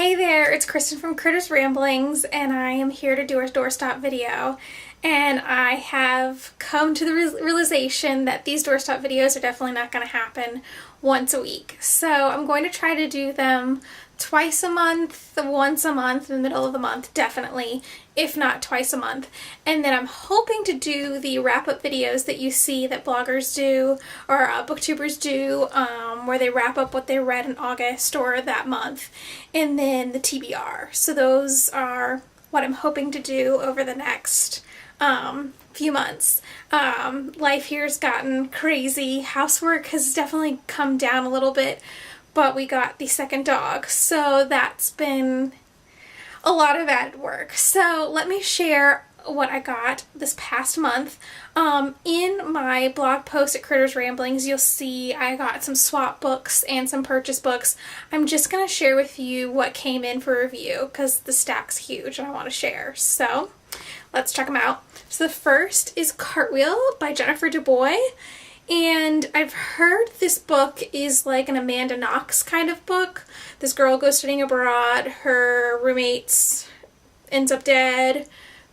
Hey there, it's Kristen from Critters Ramblings, and I am here to do a doorstop video. And I have come to the realization that these doorstop videos are definitely not going to happen once a week. So I'm going to try to do them twice a month, once a month, in the middle of the month, definitely, if not twice a month. And then I'm hoping to do the wrap-up videos that you see that bloggers do or booktubers do, where they wrap up what they read in August or that month, and then the TBR. So those are what I'm hoping to do over the next few months. Life here's gotten crazy. Housework has definitely come down a little bit, but we got the second dog, so that's been a lot of added work. So let me share what I got this past month. In my blog post at Critters Ramblings, you'll see I got some swap books and some purchase books. I'm just going to share with you what came in for review because the stack's huge and I want to share. So let's check them out. So the first is Cartwheel by Jennifer Du Bois. And I've heard this book is like an Amanda Knox kind of book. This girl goes studying abroad, her roommates ends up dead,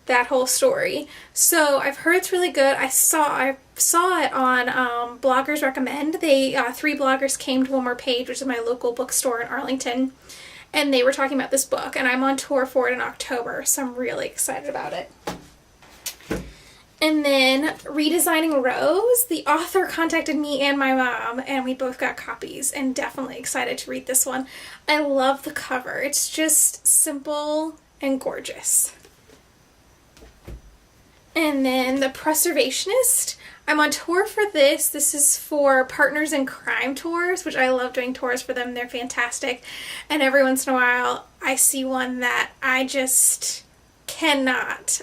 that whole story. So I've heard it's really good. I saw it on Bloggers Recommend. They 3 bloggers came to One More Page, which is my local bookstore in Arlington, and they were talking about this book, and I'm on tour for it in October, so I'm really excited about it. And then Redesigning Rose, the author contacted me and my mom, and we both got copies, and definitely excited to read this one. I love the cover. It's just simple and gorgeous. And then The Preservationist. I'm on tour for this. This is for Partners in Crime tours, which I love doing tours for them. They're fantastic. And every once in a while, I see one that I just cannot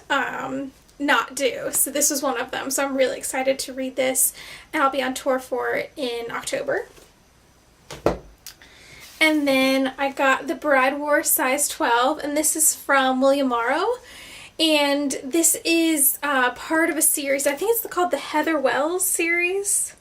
not do. So this was one of them. So I'm really excited to read this, and I'll be on tour for it in October. And then I got The Bride War size 12, and this is from William Morrow. And this is part of a series. I think it's called the Heather Wells series.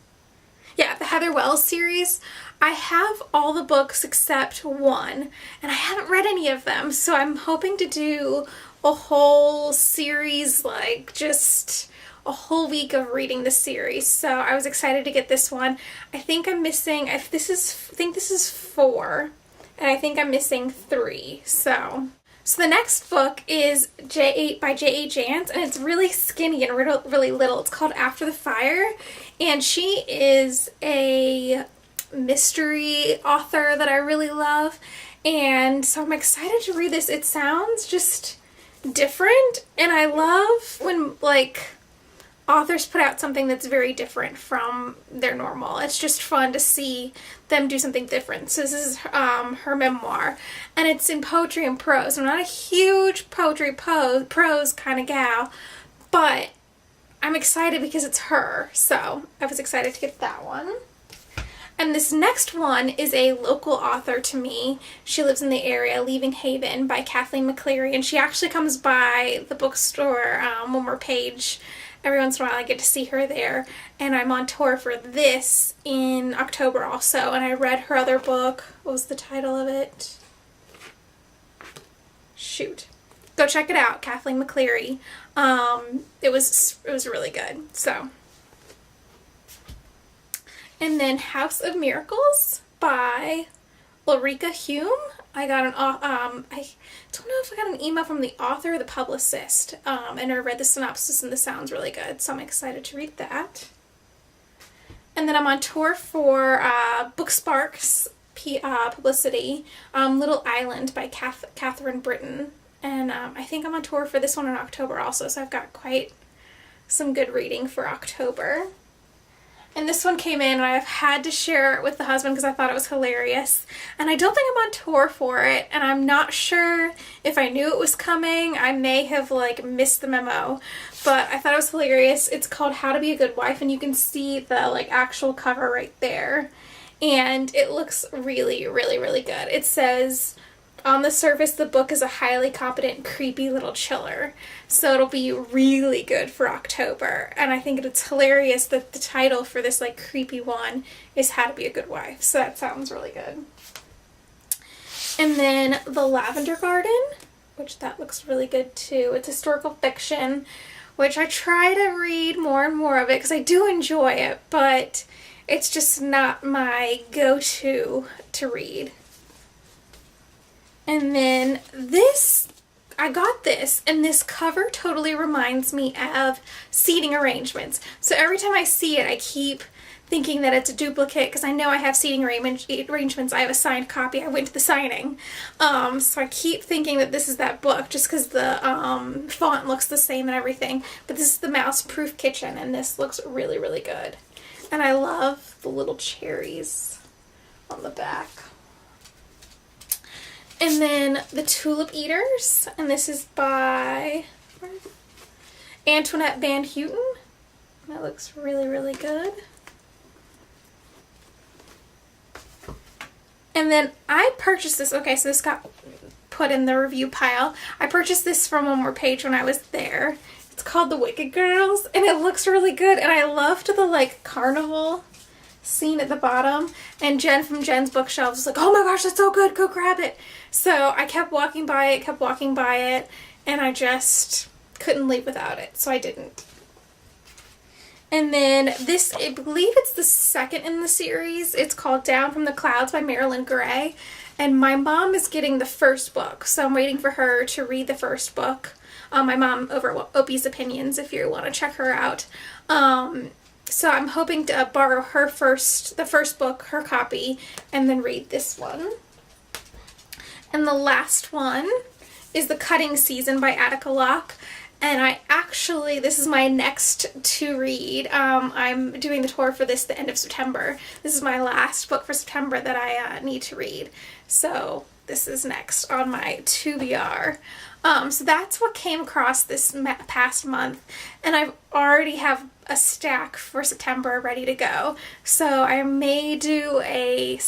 Yeah, the Heather Wells series. I have all the books except one, and I haven't read any of them, so I'm hoping to do a whole series, like just a whole week of reading the series. So I was excited to get this one. I think I'm missing, I think this is 4, and I think I'm missing 3. So the next book is J8 by J.A. Jance, and it's really skinny and really little. It's called After the Fire, and she is a mystery author that I really love, and so I'm excited to read this. It sounds just different, and I love when like authors put out something that's very different from their normal. It's just fun to see them do something different. So this is her memoir, and it's in poetry and prose. I'm not a huge poetry prose kind of gal, but I'm excited because it's her, so I was excited to get that one. And this next one is a local author to me. She lives in the area, Leaving Haven by Kathleen McCleary, and she actually comes by the bookstore, One More Page. Every once in a while I get to see her there, and I'm on tour for this in October also, and I read her other book. What was the title of it? Shoot. Go check it out, Kathleen McCleary. It was really good, so. And then House of Miracles by Ulrika Hume. I got I don't know if I got an email from the author or the publicist, and I read the synopsis and this sounds really good, so I'm excited to read that. And then I'm on tour for Bookspark's publicity, Little Island by Catherine Britton, and I think I'm on tour for this one in October also, so I've got quite some good reading for October. And this one came in, and I've had to share it with the husband because I thought it was hilarious. And I don't think I'm on tour for it, and I'm not sure if I knew it was coming. I may have, like, missed the memo, but I thought it was hilarious. It's called How to Be a Good Wife, and you can see the, like, actual cover right there. And it looks really, really, really good. It says, on the surface, the book is a highly competent, creepy little chiller. So it'll be really good for October. And I think it's hilarious that the title for this like creepy one is How to Be a Good Wife. So that sounds really good. And then The Lavender Garden, which that looks really good too. It's historical fiction, which I try to read more and more of it because I do enjoy it, but it's just not my go-to to read. And then this, I got this, and this cover totally reminds me of seating arrangements. So every time I see it, I keep thinking that it's a duplicate because I know I have seating arrangements. I have a signed copy. I went to the signing. So I keep thinking that this is that book just because the font looks the same and everything. But this is the Mouse-Proof Kitchen, and this looks really, really good. And I love the little cherries on the back. And then The Tulip Eaters, and this is by Antoinette Van Houten. That looks really, really good. And then I purchased this, okay, so this got put in the review pile. I purchased this from One More Page when I was there. It's called The Wicked Girls, and it looks really good, and I loved the, like, carnival scene at the bottom, and Jen from Jen's Bookshelves was like, oh my gosh, that's so good, go grab it. So I kept walking by it, and I just couldn't leave without it, so I didn't. And then this, I believe it's the second in the series. It's called Down from the Clouds by Marilyn Gray. And my mom is getting the first book, so I'm waiting for her to read the first book. My mom over at Opie's Opinions, if you want to check her out. So I'm hoping to borrow the first book, her copy, and then read this one. And the last one is The Cutting Season by Attica Locke. And this is my next to read. I'm doing the tour for this the end of September. This is my last book for September that I need to read. So this is next on my TBR. So that's what came across this past month. And I already have a stack for September ready to go. So I may do a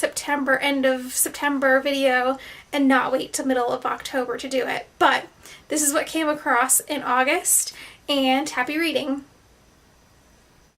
end of September video and not wait till middle of October to do it. But this is what came across in August, and happy reading.